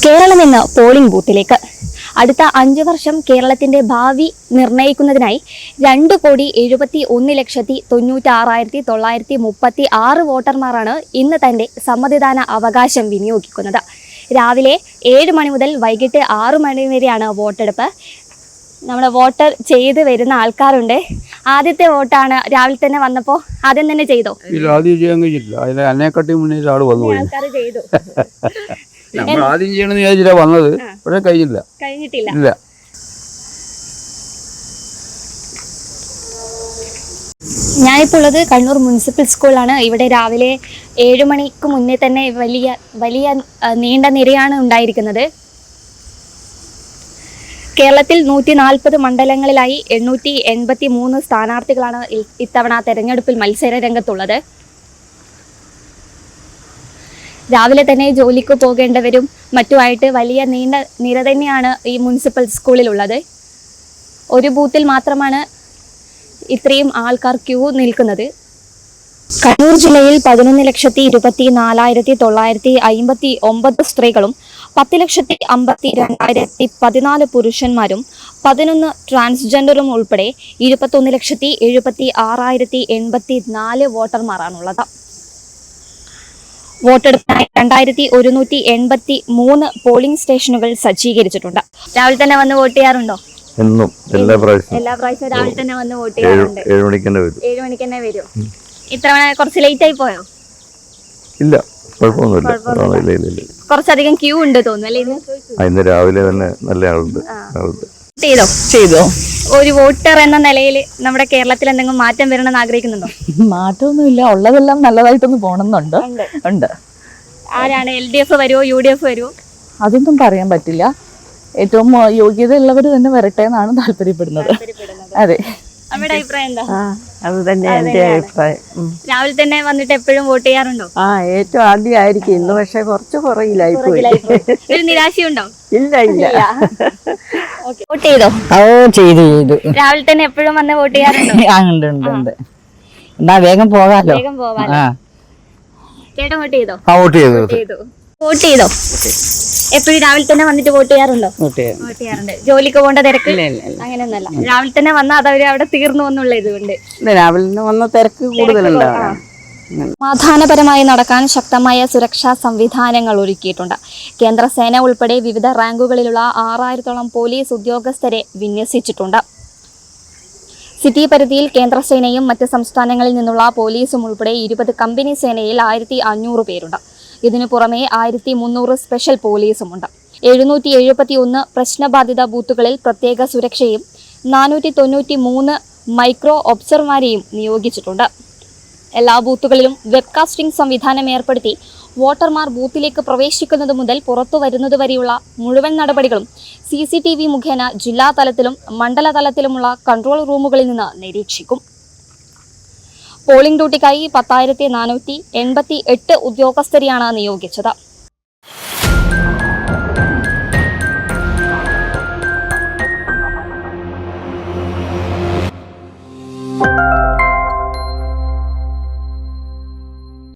കേരളം എന്ന പോളിംഗ് ബൂത്തിലേക്ക് അടുത്ത 5 വർഷം കേരളത്തിന്റെ ഭാവി നിർണ്ണയിക്കുന്നതിനായി 2,71,96,936 വോട്ടർമാരാണ് ഇന്ന് തന്റെ സമ്മതിദാന അവകാശം വിനിയോഗിക്കുന്നത്. രാവിലെ 7 മണി മുതൽ വൈകിട്ട് 6 മണി വരെയാണ് വോട്ടെടുപ്പ്. നമ്മുടെ വോട്ടർ ചെയ്ത് വരുന്ന ആൾക്കാരുണ്ട്. ആദ്യത്തെ വോട്ടാണ് രാവിലെ തന്നെ വന്നപ്പോൾ ആദ്യം തന്നെ ചെയ്തോ? ആദ്യം ചെയ്യാൻ കഴിഞ്ഞിട്ടില്ല. അതിനെക്കാട്ടി മുന്നേ ആള് വന്നു പോയി. ആൾക്കാർ ചെയ്തു. നമ്മൾ ആദ്യം ചെയ്യണമെന്ന് വിചാരിച്ചില്ല വന്നത്, പക്ഷെ കഴിഞ്ഞിട്ടില്ല. ഇല്ല. ഞാനിപ്പോൾ ഉള്ളത് കണ്ണൂർ മുനിസിപ്പൽ സ്കൂളിലാണ്. ഇവിടെ രാവിലെ 7 മണിക്ക് മുന്നേ തന്നെ വലിയ നീണ്ട നിരയാണ് ഉണ്ടായിരിക്കുന്നത്. കേരളത്തിൽ 140 മണ്ഡലങ്ങളിലായി 883 സ്ഥാനാർത്ഥികളാണ് ഇത്തവണ തെരഞ്ഞെടുപ്പിൽ മത്സര രംഗത്തുള്ളത്. രാവിലെ തന്നെ ജോലിക്ക് പോകേണ്ടവരും മറ്റുമായിട്ട് വലിയ നീണ്ട നിര തന്നെയാണ് ഈ മുനിസിപ്പൽ സ്കൂളിലുള്ളത്. ഒരു ബൂത്തിൽ മാത്രമാണ് ഇത്രയും ആൾക്കാർ ക്യൂ നിൽക്കുന്നത്. കണ്ണൂർ ജില്ലയിൽ 11,24,959 സ്ത്രീകളും 10,52,14 പുരുഷന്മാരും 11 ട്രാൻസ്ജെൻഡറും ഉൾപ്പെടെ 21,76,084 വോട്ടർമാരാണുള്ളത്. വോട്ടെടുപ്പിനായി 2,183 പോളിംഗ് സ്റ്റേഷനുകൾ സജ്ജീകരിച്ചിട്ടുണ്ട്. രാവിലെ തന്നെ വന്ന് വോട്ട് ചെയ്യാറുണ്ടോ? എന്നും എല്ലാ പ്രാവശ്യവും രാവിലെ തന്നെ വന്ന് വോട്ട് ചെയ്യാറുണ്ട്. 7 മണിക്ക് തന്നെ വരും. ഇത്തവണ കുറച്ച് ലേറ്റ് ആയി പോയോ? ഇല്ല, കുഴപ്പമൊന്നുമില്ല. കുറച്ചധികം ക്യൂ ഉണ്ട് തോന്നുന്നു അല്ലേ? ഇന്ന് രാവിലെ തന്നെ നല്ല ആളുണ്ട്. ചെയ്തോ? ഒരു വോട്ടർ എന്ന നിലയിൽ നമ്മുടെ കേരളത്തിൽ എന്തെങ്കിലും മാറ്റം വരണമെന്ന് ആഗ്രഹിക്കുന്നുണ്ടോ? മാറ്റമൊന്നുമില്ല, ഉള്ളതെല്ലാം നല്ലതായിട്ടൊന്ന് പോണമെന്നുണ്ട്. ഉണ്ട്. ആരാണ്? LDF വരുമോ UDF വരുമോ? അതൊന്നും പറയാൻ പറ്റില്ല. ഏറ്റവും യോഗ്യത ഉള്ളവർ തന്നെ വരട്ടെ എന്നാണ് താല്പര്യപ്പെടുന്നത്. അതെ. നമ്മുടെ അഭിപ്രായം എന്താ? അത് തന്നെ എന്റെ അഭിപ്രായം. രാവിലെ തന്നെ വന്നിട്ട് എപ്പോഴും വോട്ട് ചെയ്യാറുണ്ടോ? ഏറ്റവും ആദ്യമായിരിക്കും ഇന്ന്, പക്ഷെ കുറച്ച് പുറകിലായി പോയി. ഒരു നിരാശയുണ്ടോ? ഇല്ല. വോട്ട് ചെയ്തോ? ചെയ്തു. രാവിലെ തന്നെ എപ്പോഴും വന്ന് വോട്ട് ചെയ്യാറുണ്ടോ? ഉണ്ട്. എന്നാ വേഗം പോകാലോ. ചേട്ടൻ വോട്ട് ചെയ്തോ? വോട്ട് ചെയ്തോ? എപ്പോഴും രാവിലെ തന്നെ വന്നിട്ട് വോട്ട് ചെയ്യാറുണ്ടോ? വോട്ട് ചെയ്യാറുണ്ട്. ജോലിക്ക് പോകേണ്ട തിരക്ക് അങ്ങനെയൊന്നല്ല, രാവിലെ തന്നെ വന്നാൽ അതവര് അവിടെ തീർന്നു എന്നുള്ള ഇതുകൊണ്ട് രാവിലെ വന്ന തിരക്ക് കൂടുതലുണ്ടാവും. സമാധാനപരമായി നടക്കാൻ ശക്തമായ സുരക്ഷാ സംവിധാനങ്ങൾ ഒരുക്കിയിട്ടുണ്ട്. കേന്ദ്ര സേന ഉൾപ്പെടെ വിവിധ റാങ്കുകളിലുള്ള 6,000-ഓളം പോലീസ് ഉദ്യോഗസ്ഥരെ വിന്യസിച്ചിട്ടുണ്ട്. സിറ്റി പരിധിയിൽ കേന്ദ്രസേനയും മറ്റ് സംസ്ഥാനങ്ങളിൽ നിന്നുള്ള പോലീസും ഉൾപ്പെടെ 20 കമ്പനി സേനയിൽ 1,500 പേരുണ്ട്. ഇതിനു പുറമെ 1,300 സ്പെഷ്യൽ പോലീസുമുണ്ട്. 771 പ്രശ്നബാധിത ബൂത്തുകളിൽ പ്രത്യേക സുരക്ഷയും 493 മൈക്രോ ഒബ്സർവർമാരെയും നിയോഗിച്ചിട്ടുണ്ട്. എല്ലാ ബൂത്തുകളിലും വെബ്കാസ്റ്റിംഗ് സംവിധാനം ഏർപ്പെടുത്തി വോട്ടർമാർ ബൂത്തിലേക്ക് പ്രവേശിക്കുന്നത് മുതൽ പുറത്തു വരുന്നതുവരെയുള്ള മുഴുവൻ നടപടികളും CCTV മുഖേന ജില്ലാ തലത്തിലും മണ്ഡല തലത്തിലുമുള്ള കൺട്രോൾ റൂമുകളിൽ നിന്ന് നിരീക്ഷിക്കും. പോളിംഗ് ഡ്യൂട്ടിക്കായി 10,488 ഉദ്യോഗസ്ഥരെയാണ് നിയോഗിച്ചത്.